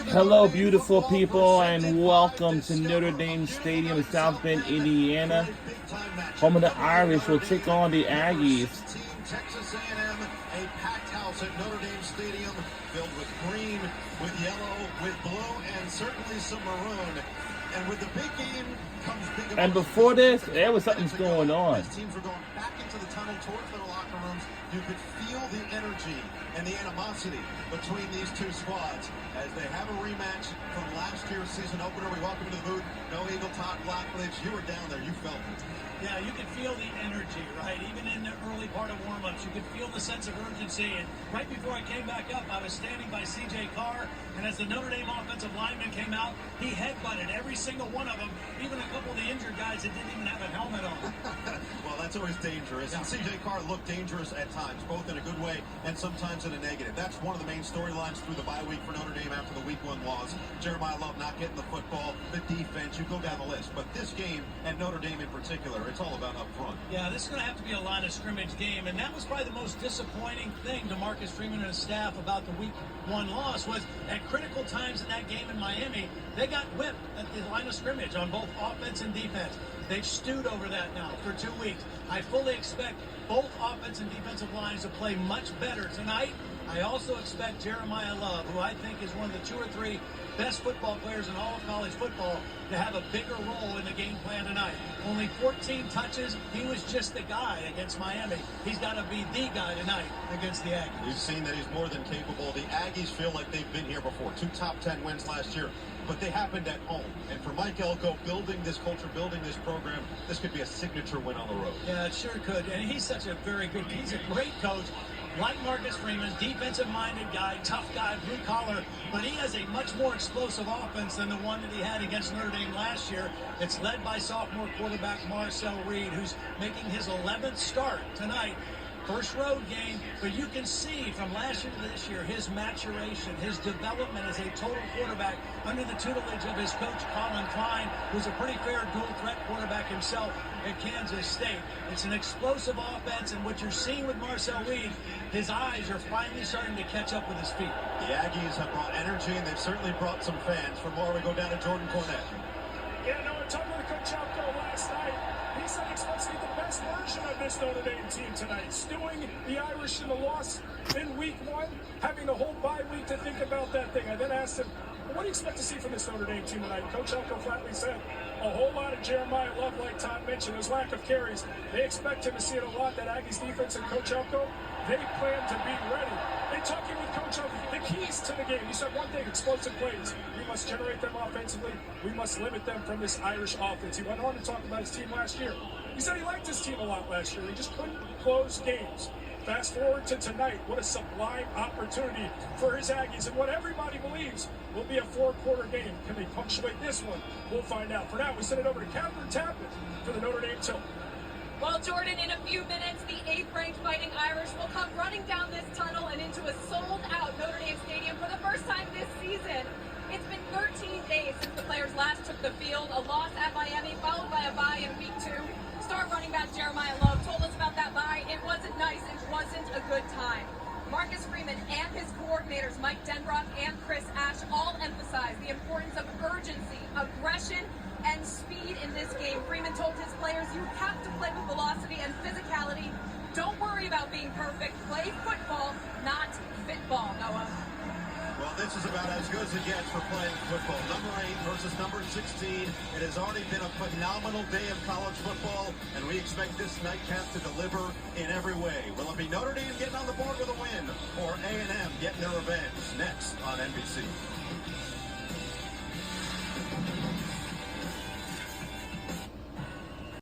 Hello, beautiful people, and welcome to Notre Dame Stadium in South Bend, Indiana. Home of the Irish will take on the Aggies. Texas A&M, a packed house at Notre Dame Stadium, filled with green, with yellow, with blue, and certainly some maroon. And with the big game comes big emotion. And before this, there was something going on. As teams were going back into the tunnel towards their locker rooms, you could feel the energy and the animosity between these two squads as they have a rematch from last year's season opener. We welcome to the booth. No Eagle Talk Blackledge. You were down there. You felt it. Yeah, you could feel the energy, right? Even in the early part of warm-ups, you could feel the sense of urgency. And right before I came back up, I was standing by C.J. Carr, and as the Notre Dame offensive lineman came out, he headbutted every single one of them, even a couple of the injured guys that didn't even have a helmet on. Well, that's always dangerous. Yeah. And C.J. Carr looked dangerous at times, both in a good way and sometimes in a negative. That's one of the main storylines through the bye week for Notre Dame after the Week 1 loss. Jeremiah Love not getting the football, the defense, you go down the list. But this game, and Notre Dame in particular, it's all about up front. Yeah, this is going to have to be a line of scrimmage game, and that was probably the most disappointing thing to Marcus Freeman and his staff about the Week 1 loss was at critical times in that game in Miami, they got whipped at the line of scrimmage on both offense and defense. They've stewed over that now for 2 weeks. I fully expect both offense and defensive lines to play much better tonight. I also expect Jeremiah Love, who I think is one of the 2 or 3 best football players in all of college football, to have a bigger role in the game plan tonight. Only 14 touches. He was just the guy against Miami. He's got to be the guy tonight against the Aggies. We've seen that he's more than capable. The Aggies feel like they've been here before. 2 top 10 wins last year, but they happened at home. And for Mike Elko, building this culture, building this program, this could be a signature win on the road. Yeah, it sure could. And he's such a very good, he's a great coach. Like Marcus Freeman, defensive-minded guy, tough guy, blue collar, but he has a much more explosive offense than the one that he had against Notre Dame last year. It's led by sophomore quarterback Marcel Reed, who's making his 11th start tonight. First road game, but you can see from last year to this year his maturation, his development as a total quarterback under the tutelage of his coach Colin Klein, who's a pretty fair dual-threat quarterback himself at Kansas State. It's an explosive offense, and what you're seeing with Marcel Reed, his eyes are finally starting to catch up with his feet. The Aggies have brought energy, and they've certainly brought some fans. For more, we go down to Jordan Cornette. Yeah, no, I talked with Coach Elko last night. He said he expects to be the best version of this Notre Dame team tonight. Stewing the Irish in the loss in Week 1, having the whole bye week to think about that thing. I then asked him, well, what do you expect to see from this Notre Dame team tonight? Coach Elko flatly said, a whole lot of Jeremiah Love, like Todd mentioned, his lack of carries. They expect him to see it a lot, that Aggies defense, and Coach Elko, they plan to be ready. And talking with Coach Elko, the keys to the game, he said one thing, explosive plays. We must generate them offensively. We must limit them from this Irish offense. He went on to talk about his team last year. He said he liked his team a lot last year. He just couldn't close games. Fast forward to tonight, what a sublime opportunity for his Aggies, and what everybody believes will be a 4-quarter game. Can they punctuate this one? We'll find out. For now, we send it over to Catherine Tappan for the Notre Dame Tilt. Well, Jordan, in a few minutes, the 8th-ranked Fighting Irish will come running down this tunnel and into a sold-out Notre Dame Stadium for the first time this season. It's been 13 days since the players last took the field, a loss at Miami, followed by a bye in Week 2. Star running back Jeremiah Love told us about that bye. It wasn't nice. It wasn't a good time. Marcus Freeman and his coordinators, Mike Denbrock and Chris Ash, all emphasized the importance of urgency, aggression, and speed in this game. Freeman told his players, you have to play with velocity and physicality. Don't worry about being perfect. Play football, not fitball, Noah. Well, this is about as good as it gets for playing football. Number 8 versus number 16. It has already been a phenomenal day of college football, and we expect this nightcap to deliver in every way. Will it be Notre Dame getting on the board with a win, or A&M getting their revenge? Next on NBC.